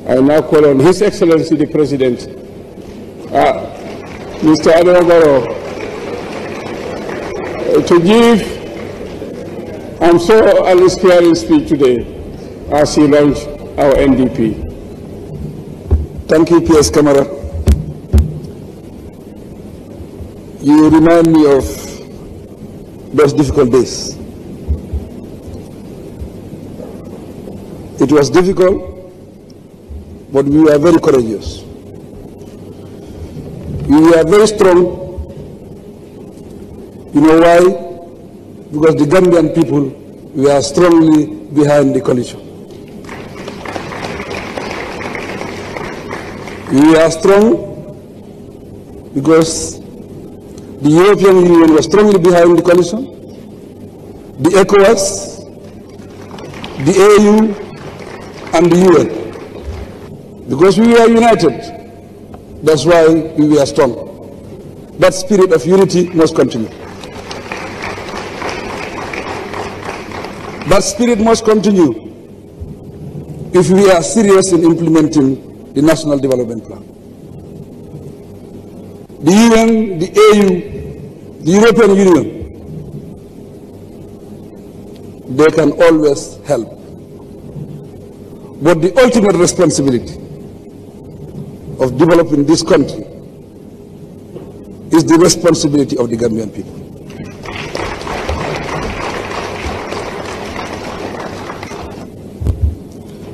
I now call on His Excellency the President, Mr. Adama Barrow, to give an so inspiring speech today as he launched our NDP. Thank you, P.S. Kamara. You remind me of those difficult days. It was difficult, but we were very courageous. We were very strong. You know why? Because the Gambian people were strongly behind the coalition. We are strong because the European Union was strongly behind the coalition, the ECOWAS, the AU, and the UN. Because we were united, that's why we were strong. That spirit of unity must continue. That spirit must continue if we are serious in implementing the National Development Plan. The UN, the AU, the European Union, they can always help. But the ultimate responsibility of developing this country is the responsibility of the Gambian people.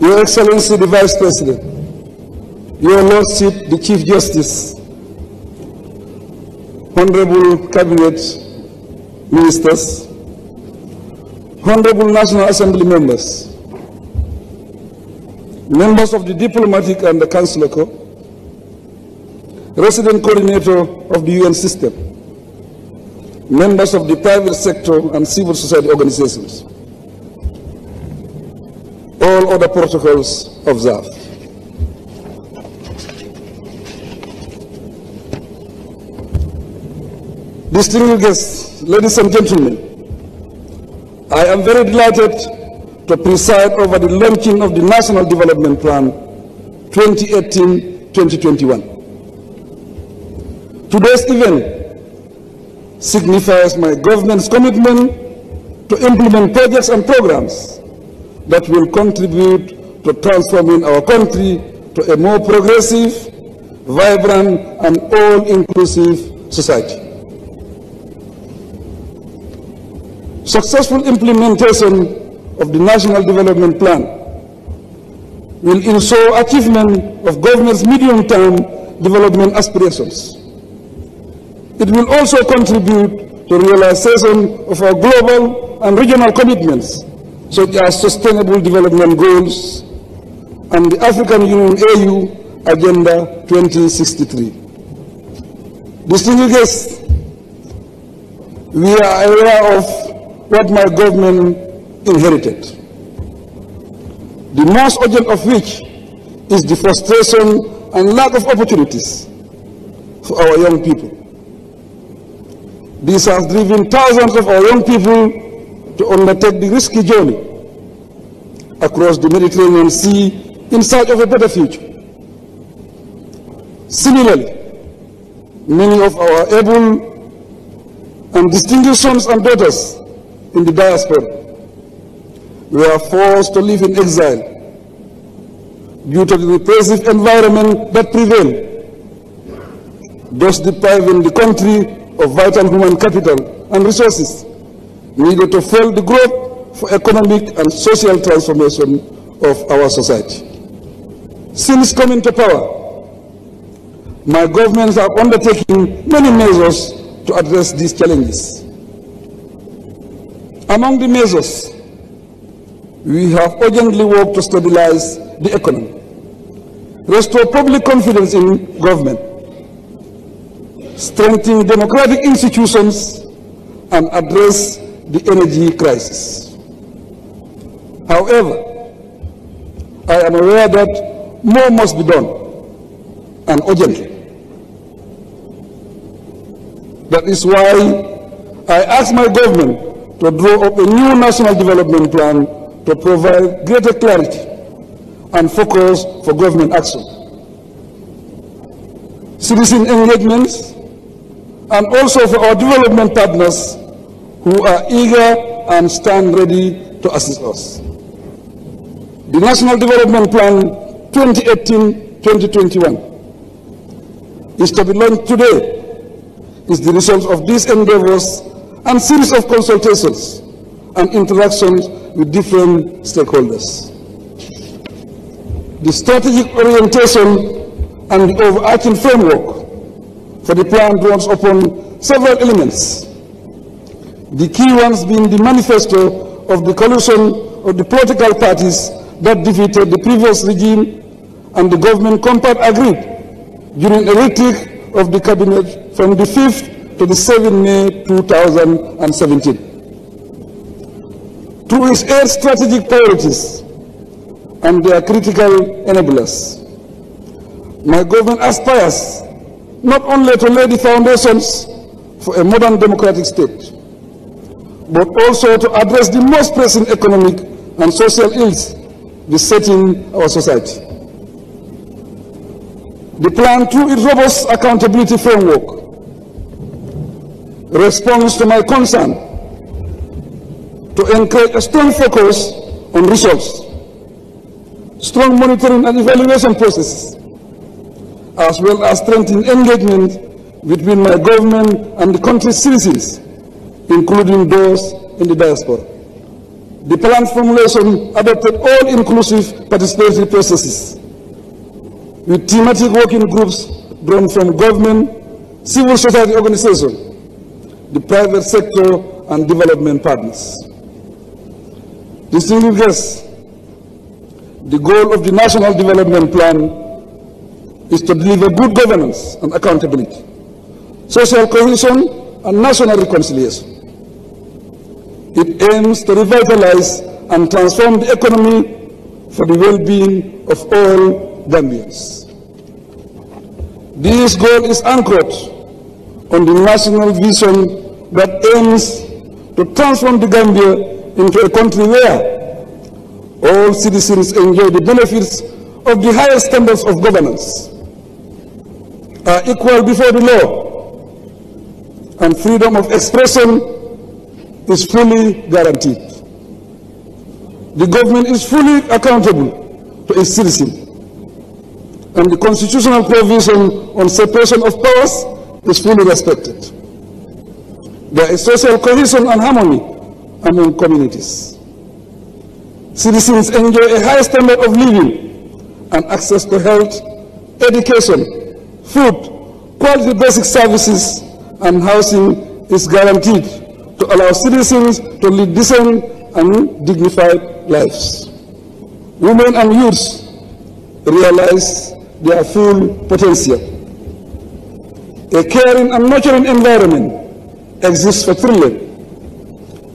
Your Excellency, the Vice President, Your Lordship, the Chief Justice, Honorable Cabinet Ministers, Honorable National Assembly members, members of the Diplomatic and the Consular Corps, resident coordinator of the UN system, members of the private sector and civil society organizations, all other protocols observed. Distinguished guests, ladies and gentlemen, I am very delighted to preside over the launching of the National Development Plan 2018-2021. Today's event signifies my government's commitment to implement projects and programs that will contribute to transforming our country to a more progressive, vibrant, and all-inclusive society. Successful implementation of the National Development Plan will ensure achievement of government's medium-term development aspirations. It will also contribute to realization of our global and regional commitments, such as Sustainable Development Goals and the African Union AU Agenda 2063. Distinguished guests, we are aware of what my government inherited, the most urgent of which is the frustration and lack of opportunities for our young people. This has driven thousands of our young people to undertake the risky journey across the Mediterranean Sea in search of a better future. Similarly, many of our able and distinguished sons and daughters in the diaspora were forced to live in exile due to the repressive environment that prevailed, thus depriving the country of vital human capital and resources needed to fuel the growth for economic and social transformation of our society. Since coming to power, my governments have undertaken many measures to address these challenges. Among the measures, we have urgently worked to stabilize the economy, restore public confidence in government, strengthen democratic institutions, and address the energy crisis. However, I am aware that more must be done, and urgently. That is why I ask my government to draw up a new national development plan to provide greater clarity and focus for government action. Citizen engagements, and also for our development partners who are eager and stand ready to assist us. The National Development Plan 2018-2021 is to be launched today, is the result of these endeavors and series of consultations and interactions with different stakeholders. The strategic orientation and the overarching framework for the plan draws upon several elements, the key ones being the manifesto of the coalition of the political parties that defeated the previous regime and the government compact agreed during a retreat of the cabinet from the 5th to the 7th May 2017. Through its 8 strategic priorities and their critical enablers, my government aspires not only to lay the foundations for a modern democratic state, but also to address the most pressing economic and social ills besetting our society. The plan, through its robust accountability framework, responds to my concern to encourage a strong focus on results, strong monitoring and evaluation processes, as well as strengthening engagement between my government and the country's citizens, including those in the diaspora. The plan formulation adopted all-inclusive participatory processes with thematic working groups drawn from government, civil society organizations, the private sector, and development partners. Distinguished guests, the goal of the National Development Plan is to deliver good governance and accountability, social cohesion, and national reconciliation. It aims to revitalize and transform the economy for the well-being of all Gambians. This goal is anchored on the national vision that aims to transform the Gambia into a country where all citizens enjoy the benefits of the highest standards of governance, are equal before the law, and freedom of expression is fully guaranteed. The government is fully accountable to its citizens, and the constitutional provision on separation of powers is fully respected. There is social cohesion and harmony among communities. Citizens enjoy a high standard of living and access to health, education, food, quality basic services, and housing is guaranteed to allow citizens to lead decent and dignified lives. Women and youths realize their full potential. A caring and nurturing environment exists for children,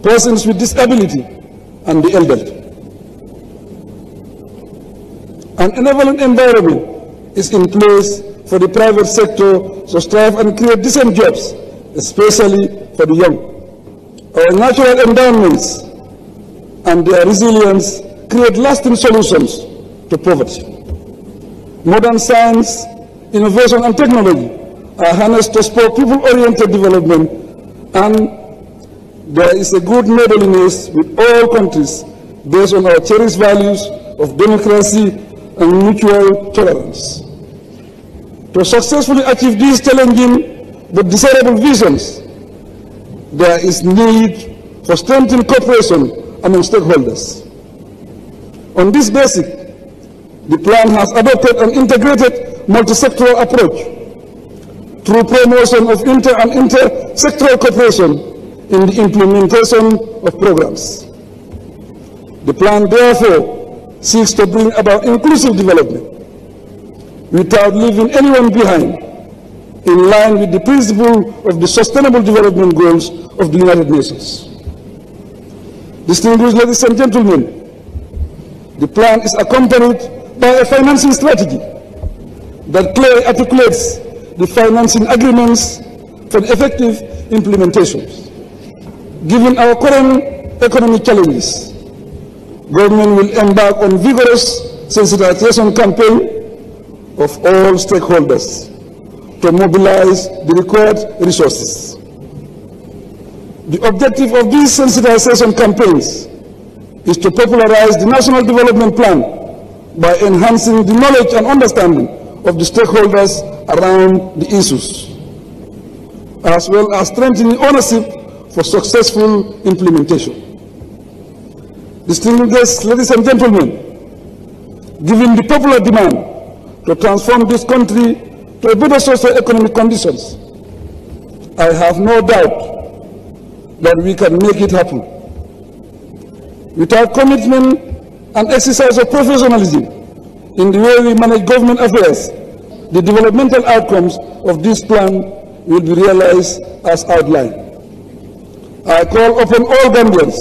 persons with disability, and the elderly. An enabling environment is in place for the private sector to strive and create decent jobs, especially for the young. Our natural endowments and their resilience create lasting solutions to poverty. Modern science, innovation, and technology are harnessed to support people-oriented development, and there is a good neighborliness with all countries based on our cherished values of democracy and mutual tolerance. To successfully achieve these challenging but desirable visions, there is need for strengthened cooperation among stakeholders. On this basis, the plan has adopted an integrated multi-sectoral approach through promotion of inter- and inter-sectoral cooperation in the implementation of programs. The plan, therefore, seeks to bring about inclusive development without leaving anyone behind, in line with the principle of the Sustainable Development Goals of the United Nations. Distinguished ladies and gentlemen, the plan is accompanied by a financing strategy that clearly articulates the financing agreements for the effective implementation. Given our current economic challenges, government will embark on vigorous sensitization campaign of all stakeholders to mobilize the required resources. The objective of these sensitization campaigns is to popularize the National Development Plan by enhancing the knowledge and understanding of the stakeholders around the issues, as well as strengthening ownership for successful implementation. Distinguished guests, ladies and gentlemen, given the popular demand to transform this country to a better socio-economic conditions, I have no doubt that we can make it happen. Without commitment and exercise of professionalism in the way we manage government affairs, the developmental outcomes of this plan will be realized as outlined. I call upon all Gambians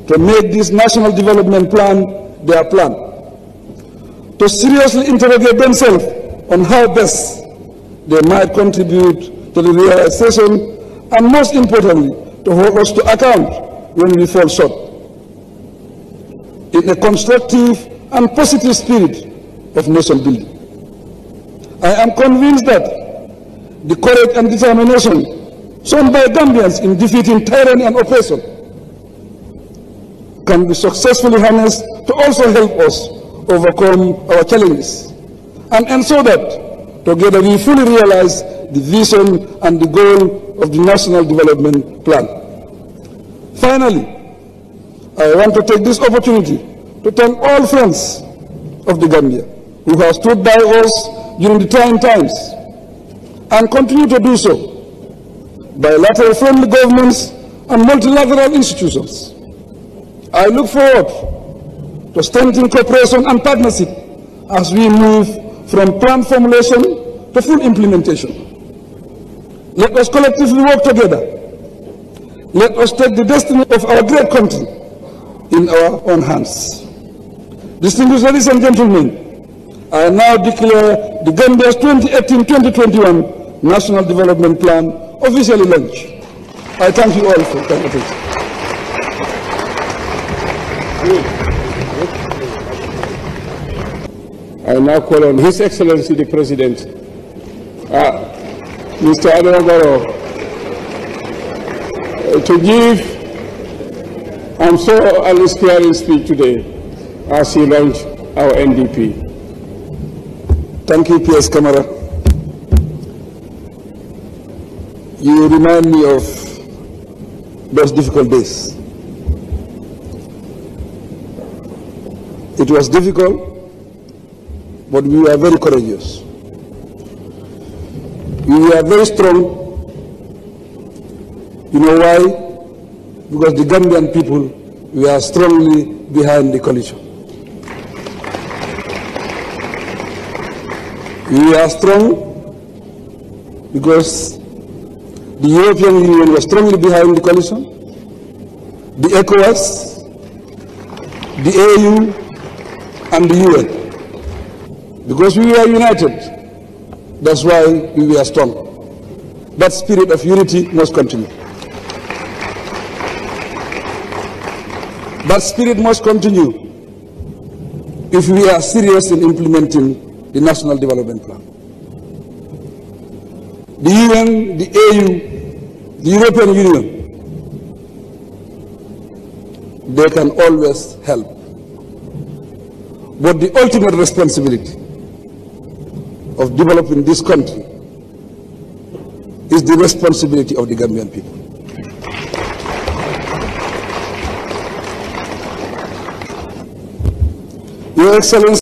to make this National Development Plan their plan, to seriously interrogate themselves on how best they might contribute to the realization, and most importantly, to hold us to account when we fall short, in a constructive and positive spirit of nation building. I am convinced that the courage and determination shown by Gambians in defeating tyranny and oppression can be successfully harnessed to also help us overcome our challenges and ensure that together we fully realize the vision and the goal of the National Development Plan. Finally, I want to take this opportunity to thank all friends of the Gambia who have stood by us during the trying times and continue to do so, bilateral friendly governments and multilateral institutions. I look forward to strengthening cooperation and partnership as we move from plan formulation to full implementation. Let us collectively work together. Let us take the destiny of our great country in our own hands. Distinguished ladies and gentlemen, I now declare the Gambia's 2018-2021 National Development Plan officially launched. I thank you all for your attention. I now call on His Excellency the President, Mr. Adama Barrow, to give, I'm sure, an inspiring speech today as he launched our NDP. Thank you, P.S. Kamara. You remind me of those difficult days. It was difficult, but we were very courageous. We were very strong. You know why? Because the Gambian people were strongly behind the coalition. We are strong because the European Union was strongly behind the coalition, the ECOWAS, the AU, and the UN. Because we were united, that's why we were strong. That spirit of unity must continue. That spirit must continue if we are serious in implementing the National Development Plan. The UN, the AU, the European Union, they can always help. But the ultimate responsibility of developing this country is the responsibility of the Gambian people. Your Excellency,